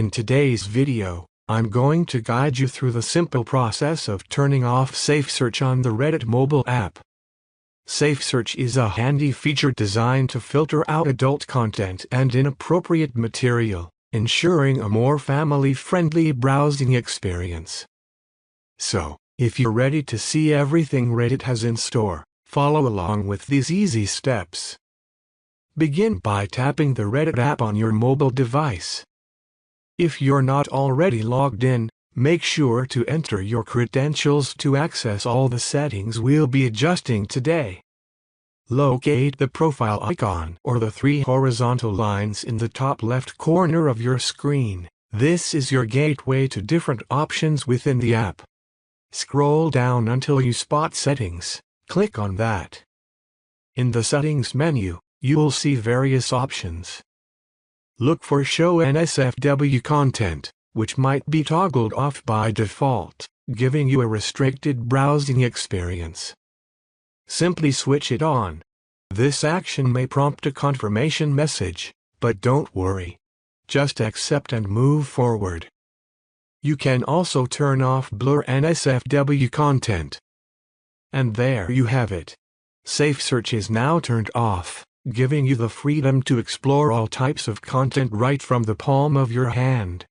In today's video, I'm going to guide you through the simple process of turning off SafeSearch on the Reddit mobile app. SafeSearch is a handy feature designed to filter out adult content and inappropriate material, ensuring a more family-friendly browsing experience. So, if you're ready to see everything Reddit has in store, follow along with these easy steps. Begin by tapping the Reddit app on your mobile device. If you're not already logged in, make sure to enter your credentials to access all the settings we'll be adjusting today. Locate the profile icon or the three horizontal lines in the top left corner of your screen. This is your gateway to different options within the app. Scroll down until you spot Settings. Click on that. In the Settings menu, you'll see various options. Look for Show NSFW content, which might be toggled off by default, giving you a restricted browsing experience. Simply switch it on. This action may prompt a confirmation message, but don't worry. Just accept and move forward. You can also turn off Blur NSFW content. And there you have it. SafeSearch is now turned off, giving you the freedom to explore all types of content right from the palm of your hand.